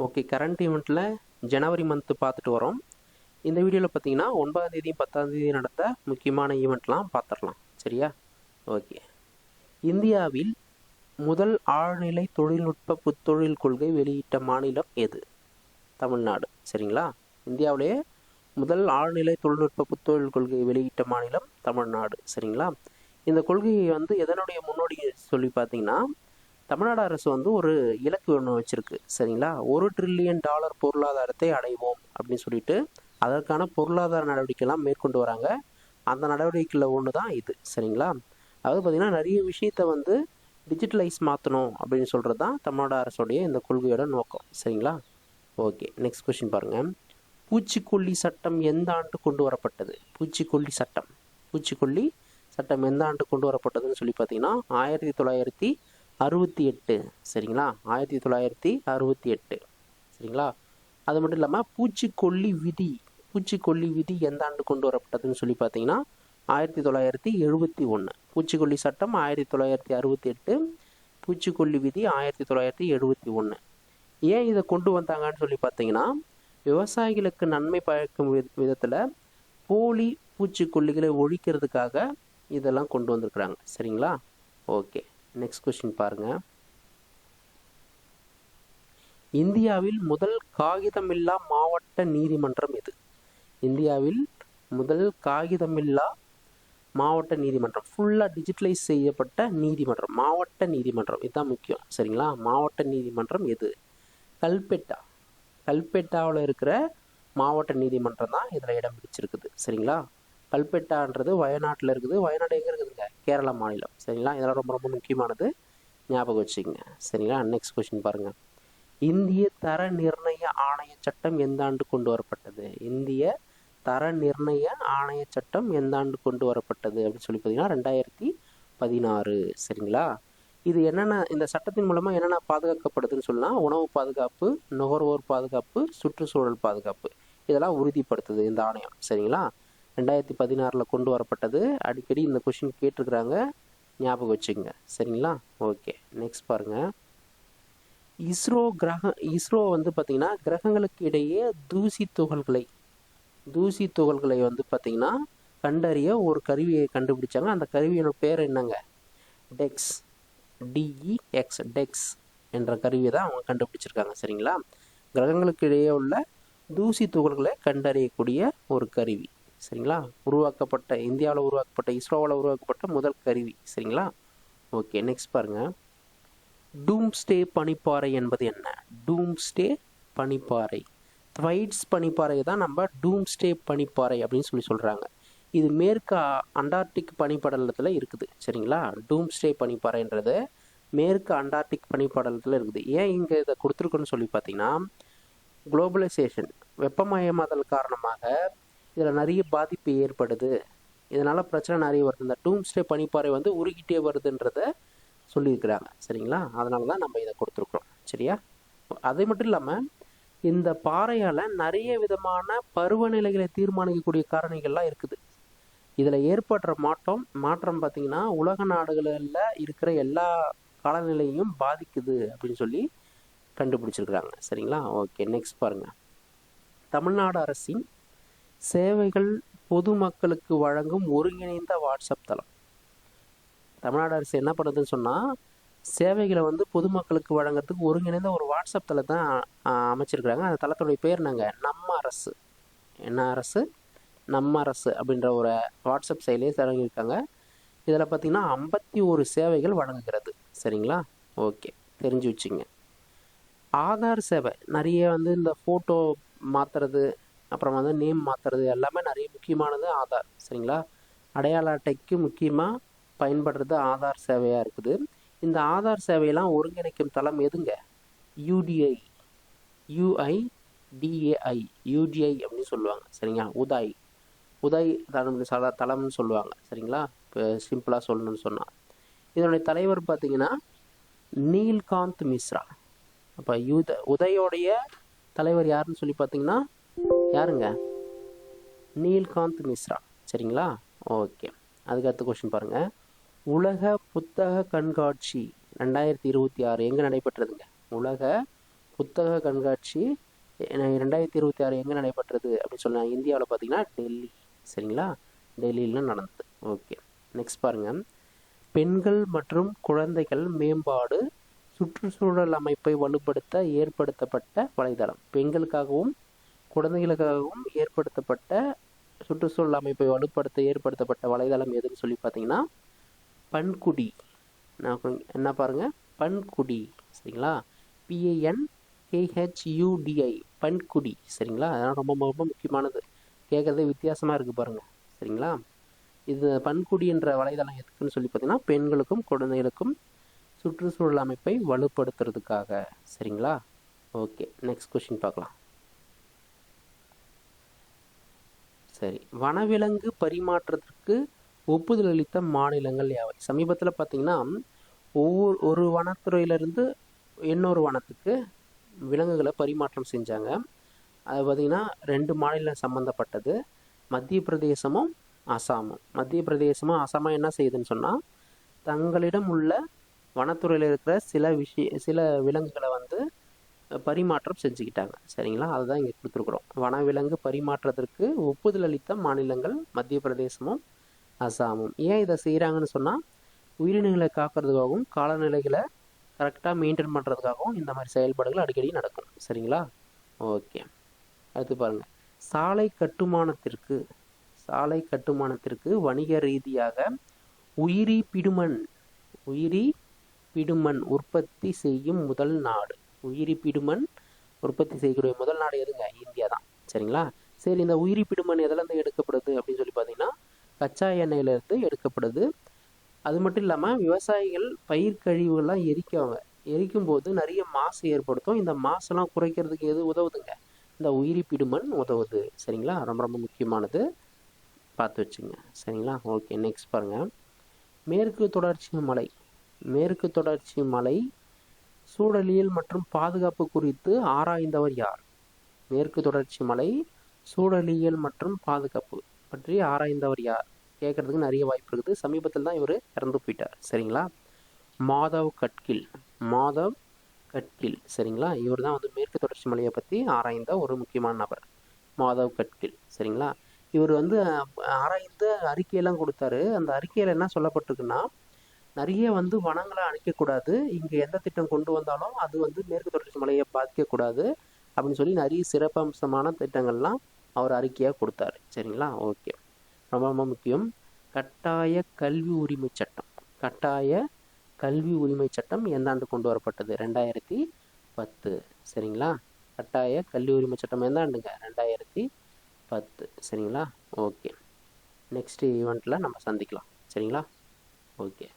Okay, current ஈவெண்ட்டில் ஜனவரி month பார்த்துட்டு வரோம். இந்த வீடியோவில் பார்த்தீங்கன்னா 9ஆம் தேதி 10ஆம் தேதி நடந்த முக்கியமான ஈவெண்ட்லாம் பார்த்துடலாம். சரியா? ஓகே. இந்தியாவில் முதல் ஆழ்நிலை தொழில்நுட்ப புத்தொழில் கொள்கை வெளியிட்ட மாநிலம் எது? தமிழ்நாடு. சரிங்களா? இந்தியாவிலேயே முதல் ஆழ்நிலை தொழில்நுட்ப புத்தொழில் கொள்கையை வெளியிட்ட மாநிலம் தமிழ்நாடு. சரிங்களா? இந்த கொள்கையை எதனுடைய முன்னோடி சொல்லி பார்த்தீங்கன்னா, தமிழ்நாடு அரசு ஒரு இலக்கு ஒன்று வச்சிருக்கு. சரிங்களா? $1 ட்ரில்லியன் பொருளாதாரத்தை அடைவோம் அப்படின்னு சொல்லிட்டு அதற்கான பொருளாதார நடவடிக்கைலாம் மேற்கொண்டு வராங்க. அந்த நடவடிக்கையில் ஒன்று தான் இது. சரிங்களா? அதாவது பார்த்தீங்கன்னா நிறைய விஷயத்தை டிஜிட்டலைஸ் மாற்றணும் அப்படின்னு சொல்கிறது தான் தமிழ்நாடு அரசுடைய இந்த கொள்கையோட நோக்கம். சரிங்களா? ஓகே, நெக்ஸ்ட் கொஸ்டின் பாருங்கள். பூச்சிக்கொல்லி சட்டம் எந்த ஆண்டு கொண்டு வரப்பட்டது? பூச்சிக்கொல்லி சட்டம் எந்த ஆண்டு கொண்டு வரப்பட்டதுன்னு சொல்லி பார்த்தீங்கன்னா 1968. சரிங்களா? 1968. சரிங்களா? அது மட்டும் இல்லாமல் பூச்சிக்கொல்லி விதி எந்த ஆண்டு கொண்டு வரப்பட்டதுன்னு சொல்லி பார்த்தீங்கன்னா 1971. பூச்சிக்கொல்லி சட்டம் 1968, பூச்சிக்கொல்லி விதி 1971. ஏன் இதை கொண்டு வந்தாங்கன்னு சொல்லி பார்த்தீங்கன்னா, விவசாயிகளுக்கு நன்மை பயக்கும் விதத்தில் போலி பூச்சிக்கொல்லிகளை ஒழிக்கிறதுக்காக இதெல்லாம் கொண்டு வந்திருக்கிறாங்க. சரிங்களா? ஓகே, நெக்ஸ்ட் கொஸ்டின் பாருங்க. இந்தியாவில் முதல் காகிதமில்லா மாவட்ட நீதிமன்றம் எது? இந்தியாவில் முதல் காகிதமில்லா மாவட்ட நீதிமன்றம், ஃபுல்லாக டிஜிட்டலைஸ் செய்யப்பட்ட நீதிமன்றம், மாவட்ட நீதிமன்றம், இதுதான் முக்கியம். சரிங்களா? மாவட்ட நீதிமன்றம் எது? கல்பெட்டாவில் இருக்கிற மாவட்ட நீதிமன்றம் தான் இதில் இடம் பிடிச்சிருக்குது. சரிங்களா? கல்பெட்டான்றது வயநாட்டில் இருக்குது. வயநாடு எங்கே இருக்குதுங்க? கேரளா மாநிலம். சரிங்களா? இதெல்லாம் ரொம்ப ரொம்ப முக்கியமானது, ஞாபகம் வச்சுக்கோங்க. சரிங்களா? நெக்ஸ்ட் கொஸ்டின் பாருங்கள். இந்திய தர நிர்ணய ஆணைய சட்டம் எந்த ஆண்டு கொண்டு வரப்பட்டது? இந்திய தர நிர்ணய ஆணைய சட்டம் எந்த ஆண்டு கொண்டு வரப்பட்டது அப்படின்னு சொல்லி பார்த்தீங்கன்னா 2016. சரிங்களா? இது என்னென்ன, இந்த சட்டத்தின் மூலமாக என்னென்ன பாதுகாக்கப்படுதுன்னு சொன்னால் உணவு பாதுகாப்பு, நுகர்வோர் பாதுகாப்பு, சுற்றுச்சூழல் பாதுகாப்பு, இதெல்லாம் உறுதிப்படுத்துது இந்த ஆணையம். சரிங்களா? 2016 கொண்டு வரப்பட்டது. அடிக்கடி இந்த கொஷின் கேட்டிருக்கிறாங்க, ஞாபகம் வச்சுக்கோங்க. சரிங்களா? ஓகே, நெக்ஸ்ட் பாருங்கள். இஸ்ரோ பார்த்தீங்கன்னா கிரகங்களுக்கு இடையே தூசி துகள்களை பார்த்தீங்கன்னா கண்டறிய ஒரு கருவியை கண்டுபிடிச்சாங்க. அந்த கருவியோட பேர் என்னங்க? டெக்ஸ், டெக்ஸ் என்ற கருவியை தான் அவங்க கண்டுபிடிச்சிருக்காங்க. சரிங்களா? கிரகங்களுக்கு இடையே உள்ள தூசி துகள்களை கண்டறியக்கூடிய ஒரு கருவி. சரிங்களா? இந்தியாவில் உருவாக்கப்பட்ட, இஸ்ரோவால் உருவாக்கப்பட்ட முதல் கருவி. சரிங்களா? ஓகே, நெக்ஸ்ட் பாருங்க. டூம்ஸ்டே பனிப்பாறை என்பது என்ன? டூம்ஸ்டே பனிப்பாறை, த்வைட்ஸ் பனிப்பாறை தான் நம்ம டூம்ஸ்டே பனிப்பாறை அப்படின்னு சொல்கிறாங்க. இது மேற்கு அண்டார்டிக் பனிப்படலத்தில் இருக்குது. சரிங்களா? டூம்ஸ்டே பனிப்பாறைன்றது மேற்கு அண்டார்டிக் பனிப்படலத்தில் இருக்குது. ஏன் இங்கே இதை கொடுத்துருக்கோன்னு சொல்லி பார்த்தீங்கன்னா, குளோபலைசேஷன், வெப்பமயமாதல் காரணமாக இதில் நிறைய பாதிப்பு ஏற்படுது. இதனால் பிரச்சனை நிறைய வருது. இந்த டூம்ஸ்டே பனிப்பாறை உருகிட்டே வருதுன்றத சொல்லியிருக்கிறாங்க. சரிங்களா? அதனால தான் நம்ம இதை கொடுத்துருக்குறோம். சரியா? அது மட்டும் இல்லாமல் இந்த பாறையால் நிறைய விதமான பருவநிலைகளை தீர்மானிக்கக்கூடிய காரணிகள்லாம் இருக்குது. இதில் ஏற்படுற மாற்றம் பார்த்திங்கன்னா உலக நாடுகளில் இருக்கிற எல்லா காலநிலையும் பாதிக்குது அப்படின்னு சொல்லி கண்டுபிடிச்சிருக்கிறாங்க. சரிங்களா? ஓகே, நெக்ஸ்ட் பாருங்கள். தமிழ்நாடு அரசின் சேவைகள் பொதுமக்களுக்கு வழங்கும் ஒருங்கிணைந்த வாட்ஸ்அப் தளம். தமிழ்நாடு அரசு என்ன பண்ணுதுன்னு சொன்னால், சேவைகளை பொதுமக்களுக்கு வழங்குறதுக்கு ஒருங்கிணைந்த ஒரு வாட்ஸ்அப் தளத்தை தான் அமைச்சிருக்கிறாங்க. அந்த தளத்துடைய பேர் நாங்க நம்ம அரசு. என்ன அரசு? நம்ம அரசு அப்படின்ற ஒரு வாட்ஸ்அப் செயலியை தொடங்கியிருக்காங்க. இதில் பார்த்திங்கன்னா 51 சேவைகள் வழங்குகிறது. சரிங்களா? ஓகே, தெரிஞ்சு வச்சுங்க. ஆதார் சேவை நிறைய இந்த ஃபோட்டோ மாற்றுறது, அப்புறம் நேம் மாற்றுறது, எல்லாமே நிறைய முக்கியமானது ஆதார். சரிங்களா? அடையாள அட்டைக்கு முக்கியமாக பயன்படுறது ஆதார் சேவையாக இருக்குது. இந்த ஆதார் சேவையெல்லாம் ஒருங்கிணைக்கும் தளம் எதுங்க? UDI, UIDAI அப்படின்னு சொல்லுவாங்க. சரிங்களா? உதய் தளம்னு சொல்லுவாங்க. சரிங்களா? இப்போ சிம்பிளாக சொல்லணும்னு சொன்னால், இதனுடைய தலைவர் பார்த்தீங்கன்னா நீல்காந்த் மிஸ்ரா. அப்போ உதயோடைய தலைவர் யாருன்னு சொல்லி பார்த்தீங்கன்னா யாருங்க? நீல்காந்த் மிஸ்ரா. சரிங்களா? ஓகே, அதுக்கு அடுத்த கொஸ்டின் பாருங்கள். உலக புத்தக கண்காட்சி 2026 எங்கே நடைபெற்றதுங்க? உலக புத்தக கண்காட்சி 2026 எங்கே நடைபெற்றது அப்படின்னு சொன்னாங்க. இந்தியாவில் பார்த்தீங்கன்னா டெல்லி. சரிங்களா, டெல்லியில் நடந்தது. ஓகே, நெக்ஸ்ட் பாருங்கள். பெண்கள் மற்றும் குழந்தைகள் மேம்பாடு சுற்றுச்சூழல் அமைப்பை வலுப்படுத்த ஏற்படுத்தப்பட்ட வலைதளம். பெண்களுக்காகவும் குழந்தைகளுக்காகவும் ஏற்படுத்தப்பட்ட சுற்றுச்சூழல் அமைப்பை வலுப்படுத்த ஏற்படுத்தப்பட்ட வலைதளம் எதுன்னு சொல்லி பார்த்தீங்கன்னா பன்குடி. நான் என்ன பாருங்கள், பன்குடி. சரிங்களா, PANKHUDI, பன்குடி. சரிங்களா, அதெல்லாம் ரொம்ப ரொம்ப முக்கியமானது. கேட்குறதே வித்தியாசமாக இருக்குது பாருங்கள். சரிங்களா, இது பன்குடி என்ற வலைதளம் எதுக்குன்னு சொல்லி பார்த்தீங்கன்னா பெண்களுக்கும் குழந்தைகளுக்கும் சுற்றுச்சூழல் அமைப்பை வலுப்படுத்துறதுக்காக. சரிங்களா, ஓகே, நெக்ஸ்ட் கொஸ்டின் பார்க்கலாம். சரி, வனவிலங்கு பரிமாற்றத்திற்கு ஒப்புதல் அளித்த மாநிலங்கள் யாவை? சமீபத்தில் பார்த்தீங்கன்னா ஒரு வனத்துறையிலிருந்து இன்னொரு வனத்துக்கு விலங்குகளை பரிமாற்றம் செஞ்சாங்க. அது பார்த்திங்கன்னா 2 மாநிலம் சம்மந்தப்பட்டது, மத்திய பிரதேசமும் அசாமும். மத்திய பிரதேசமும் அசாமும் என்ன செய்யுதுன்னு சொன்னால் தங்களிடம் உள்ள வனத்துறையில் இருக்கிற சில விலங்குகளை வந்து பரிமாற்றம் செஞ்சுக்கிட்டாங்க. சரிங்களா, அதுதான் இங்கே கொடுத்துருக்குறோம். வனவிலங்கு பரிமாற்றத்திற்கு ஒப்புதல் அளித்த மாநிலங்கள் மத்திய பிரதேசமும் அசாமும். ஏன் இதை செய்கிறாங்கன்னு சொன்னால் உயிரினங்களை காக்கிறதுக்காகவும் காலநிலைகளை கரெக்டாக மெயின்டைன் பண்ணுறதுக்காகவும் இந்த மாதிரி செயல்பாடுகள் அடிக்கடி நடக்கும். சரிங்களா, ஓகே, அடுத்து பாருங்கள். சாலை கட்டுமானத்திற்கு வணிக ரீதியாக உயிரி பிடுமண் உற்பத்தி செய்யும் முதல் நாடு. உயிரி பிடுமண் உற்பத்தி செய்யக்கூடிய முதல் நாடு எதுங்க? இந்தியா தான். சரிங்களா, சரி, இந்த உயிரி பிடுமண் எதுலேருந்து எடுக்கப்படுது அப்படின்னு சொல்லி பார்த்தீங்கன்னா கச்சா எண்ணெயிலேருந்து எடுக்கப்படுது. அது மட்டும் இல்லாமல் விவசாயிகள் பயிர் கழிவுகள்லாம் எரிக்கும் போது நிறைய மாசு ஏற்படுத்தும். இந்த மாசெல்லாம் குறைக்கிறதுக்கு எது உதவுதுங்க? இந்த உயிரி பிடுமண் உதவுது. சரிங்களா, ரொம்ப ரொம்ப முக்கியமானது, பார்த்து வச்சுங்க. சரிங்களா, ஓகே, நெக்ஸ்ட் பாருங்கள். மேற்கு தொடர்ச்சி மலை சூழலியல் மற்றும் பாதுகாப்பு குறித்து ஆராய்ந்தவர் யார்? மேற்கு தொடர்ச்சி மலை சூழலியல் மற்றும் பாதுகாப்பு பற்றி ஆராய்ந்தவர் யார்? கேட்கறதுக்கு நிறைய வாய்ப்பு இருக்குது. சமீபத்தில் தான் இவர் இறந்து போயிட்டார். சரிங்களா, மாதவ் கட்கில். சரிங்களா, இவர் தான் வந்து மேற்கு தொடர்ச்சி மலையை பற்றி ஆராய்ந்த ஒரு முக்கியமான நபர், மாதவ் கட்கில். சரிங்களா, இவர் வந்து ஆராய்ந்து அறிக்கையெல்லாம் கொடுத்தாரு. அந்த அறிக்கையில் என்ன சொல்லப்பட்டிருக்குன்னா நிறைய வந்து வனங்களை அழிக்கக்கூடாது, இங்கே எந்த திட்டம் கொண்டு வந்தாலும் அது வந்து மேற்கு தொடர்ச்சி மலையை பாதிக்கக்கூடாது அப்படின்னு சொல்லி நிறைய சிறப்பம்சமான திட்டங்கள்லாம் அவர் அறிக்கையாக கொடுத்தாரு. சரிங்களா, ஓகே, ரொம்ப ரொம்ப முக்கியம். கட்டாய கல்வி உரிமை சட்டம் எந்த ஆண்டு கொண்டு வரப்பட்டது? 2010. சரிங்களா, கட்டாய கல்வி உரிமை சட்டம் எந்த ஆண்டுங்க? 2010. சரிங்களா, ஓகே, நெக்ஸ்ட் ஈவெண்ட்டில் நம்ம சந்திக்கலாம். சரிங்களா, ஓகே.